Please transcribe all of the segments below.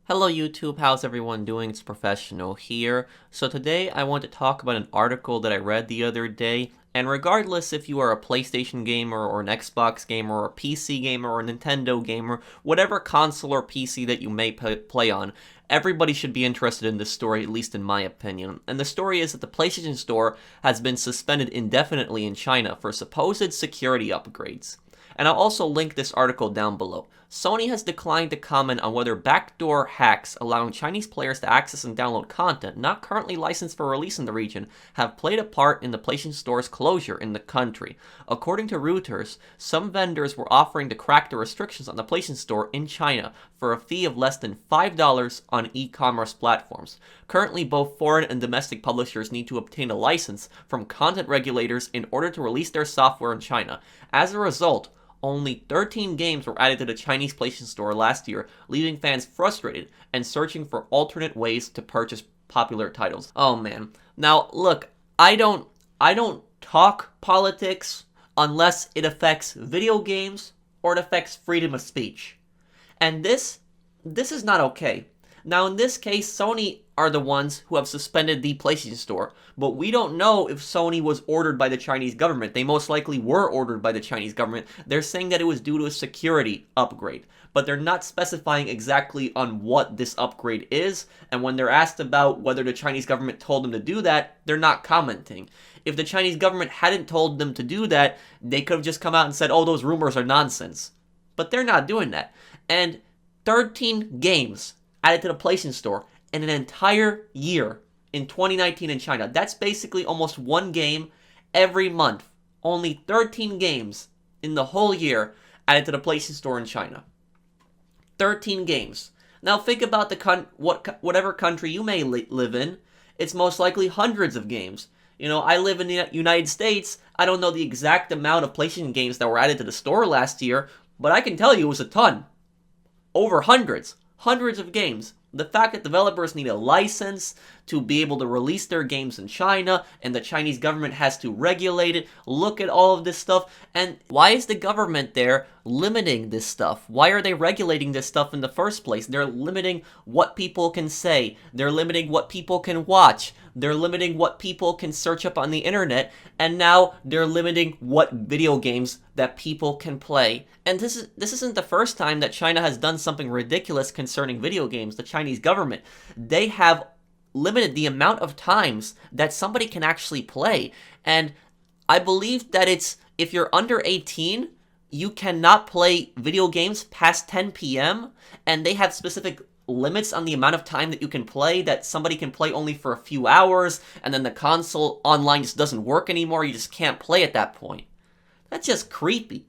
Hello YouTube, how's everyone doing? It's Professional here. So today I want to talk about an article that I read the other day, and regardless if you are a PlayStation gamer or an Xbox gamer or a PC gamer or a Nintendo gamer, whatever console or PC that you may play on, everybody should be interested in this story, at least in my opinion. And the story is that the PlayStation Store has been suspended indefinitely in China for supposed security upgrades. And I'll also link this article down below. Sony has declined to comment on whether backdoor hacks allowing Chinese players to access and download content not currently licensed for release in the region have played a part in the PlayStation Store's closure in the country. According to Reuters, some vendors were offering to crack the restrictions on the PlayStation Store in China for a fee of less than $5 on e-commerce platforms. Currently, both foreign and domestic publishers need to obtain a license from content regulators in order to release their software in China. As a result, only 13 games were added to the Chinese PlayStation Store last year, leaving fans frustrated and searching for alternate ways to purchase popular titles. Oh man. Now, look, I don't talk politics unless it affects video games or it affects freedom of speech. And this is not okay. Now, in this case, Sony are the ones who have suspended the PlayStation Store, but we don't know if Sony was ordered by the Chinese government. They most likely were ordered by the Chinese government. They're saying that it was due to a security upgrade, but they're not specifying exactly on what this upgrade is, and when they're asked about whether the Chinese government told them to do that, they're not commenting. If the Chinese government hadn't told them to do that, they could have just come out and said, oh, those rumors are nonsense. But they're not doing that. And 13 games added to the PlayStation Store in an entire year in 2019 in China. That's basically almost one game every month. Only 13 games in the whole year added to the PlayStation Store in China. 13 games. Now think about whatever country you may live in. It's most likely hundreds of games. You know, I live in the United States. I don't know the exact amount of PlayStation games that were added to the store last year, but I can tell you it was a ton. Over hundreds of games. The fact that developers need a license to be able to release their games in China, and the Chinese government has to regulate it, look at all of this stuff, and why is the government there limiting this stuff? Why are they regulating this stuff in the first place? They're limiting what people can say, they're limiting what people can watch, they're limiting what people can search up on the internet, and now they're limiting what video games that people can play. And this isn't the first time that China has done something ridiculous concerning video games. The Chinese government, they have limited the amount of times that somebody can actually play. And I believe that if you're under 18, you cannot play video games past 10 p.m. and they have specific limits on the amount of time that you can play, that somebody can play only for a few hours, and then the console online just doesn't work anymore, you just can't play at that point. That's just creepy.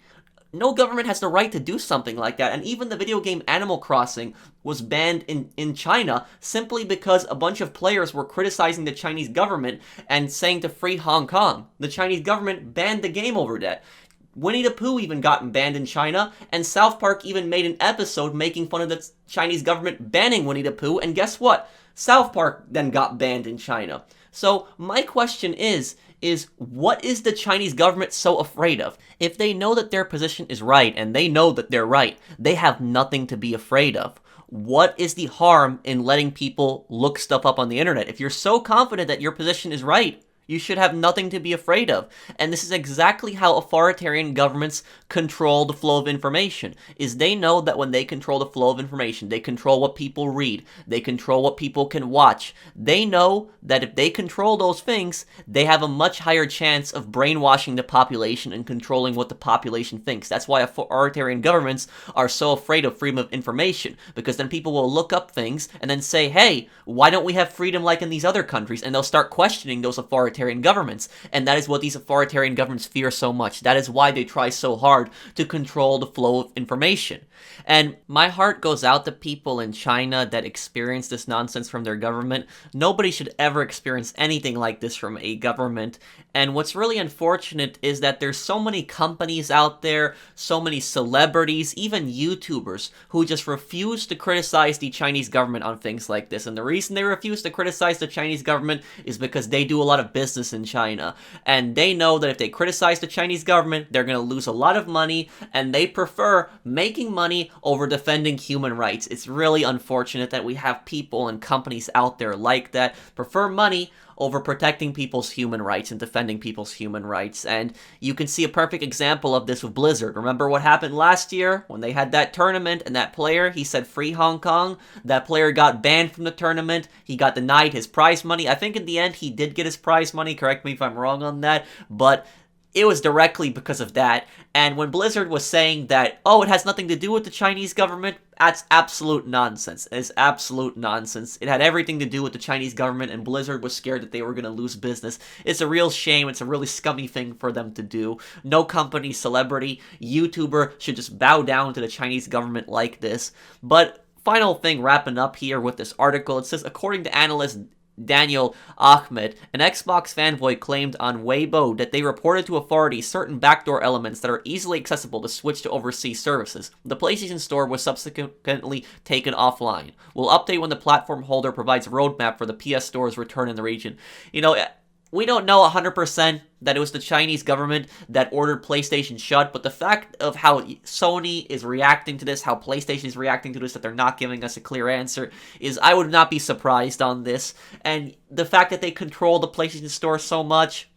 No government has the right to do something like that, and even the video game Animal Crossing was banned in China simply because a bunch of players were criticizing the Chinese government and saying to free Hong Kong. The Chinese government banned the game over that. Winnie the Pooh even got banned in China, and South Park even made an episode making fun of the Chinese government banning Winnie the Pooh, and guess what? South Park then got banned in China. So my question is what is the Chinese government so afraid of? If they know that their position is right, and they know that they're right, they have nothing to be afraid of. What is the harm in letting people look stuff up on the internet? If you're so confident that your position is right, you should have nothing to be afraid of. And this is exactly how authoritarian governments control the flow of information, is they know that when they control the flow of information, they control what people read, they control what people can watch. They know that if they control those things, they have a much higher chance of brainwashing the population and controlling what the population thinks. That's why authoritarian governments are so afraid of freedom of information, because then people will look up things and then say, hey, why don't we have freedom like in these other countries? And they'll start questioning those authoritarian governments, and that is what these authoritarian governments fear so much. That is why they try so hard to control the flow of information. And my heart goes out to people in China that experience this nonsense from their government. Nobody should ever experience anything like this from a government. And what's really unfortunate is that there's so many companies out there, so many celebrities, even YouTubers, who just refuse to criticize the Chinese government on things like this. And the reason they refuse to criticize the Chinese government is because they do a lot of business business in China. And they know that if they criticize the Chinese government, they're going to lose a lot of money, and they prefer making money over defending human rights. It's really unfortunate that we have people and companies out there like that prefer money over protecting people's human rights and defending people's human rights. And you can see a perfect example of this with Blizzard. Remember what happened last year when they had that tournament and that player, he said free Hong Kong? That player got banned from the tournament. He got denied his prize money. I think in the end he did get his prize money. Correct me if I'm wrong on that. But it was directly because of that. And when Blizzard was saying that, oh, it has nothing to do with the Chinese government, that's absolute nonsense. It's absolute nonsense. It had everything to do with the Chinese government, and Blizzard was scared that they were going to lose business. It's a real shame. It's a really scummy thing for them to do. No company, celebrity, YouTuber should just bow down to the Chinese government like this. But final thing wrapping up here with this article, it says, according to analyst Daniel Ahmed, an Xbox fanboy, claimed on Weibo that they reported to authorities certain backdoor elements that are easily accessible to switch to overseas services. The PlayStation Store was subsequently taken offline. We'll update when the platform holder provides a roadmap for the PS Store's return in the region. You know, we don't know 100% that it was the Chinese government that ordered PlayStation shut, but the fact of how Sony is reacting to this, how PlayStation is reacting to this, that they're not giving us a clear answer, is I would not be surprised on this. And the fact that they control the PlayStation Store so much,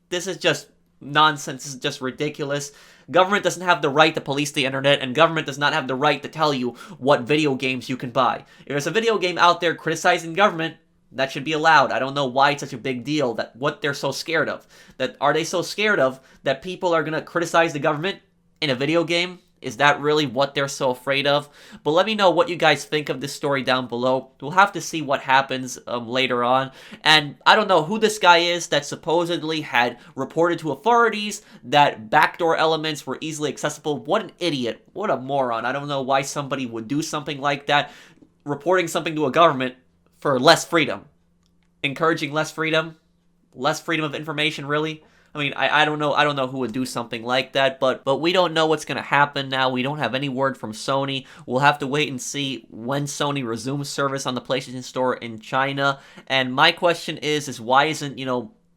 this is just nonsense. This is just ridiculous. Government doesn't have the right to police the internet, and government does not have the right to tell you what video games you can buy. If there's a video game out there criticizing government, that should be allowed. I don't know why it's such a big deal, that what they're so scared of. That are they so scared of that people are going to criticize the government in a video game? Is that really what they're so afraid of? But let me know what you guys think of this story down below. We'll have to see what happens later on. And I don't know who this guy is that supposedly had reported to authorities that backdoor elements were easily accessible. What an idiot. What a moron. I don't know why somebody would do something like that. Reporting something to a government for less freedom. Encouraging less freedom of information, really? I mean, I don't know who would do something like that, but we don't know what's going to happen now. We don't have any word from Sony. We'll have to wait and see when Sony resumes service on the PlayStation Store in China. And my question is why isn't,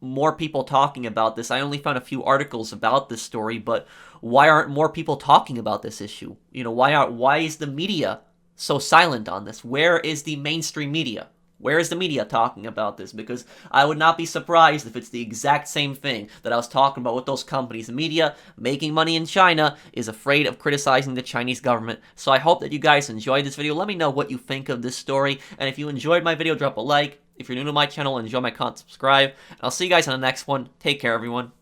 more people talking about this? I only found a few articles about this story, but why aren't more people talking about this issue? Why is the media so silent on this? Where is the mainstream media? Where is the media talking about this? Because I would not be surprised if it's the exact same thing that I was talking about with those companies. The media making money in China is afraid of criticizing the Chinese government. So I hope that you guys enjoyed this video. Let me know what you think of this story. And if you enjoyed my video, drop a like. If you're new to my channel and enjoy my content, subscribe. And I'll see you guys on the next one. Take care, everyone.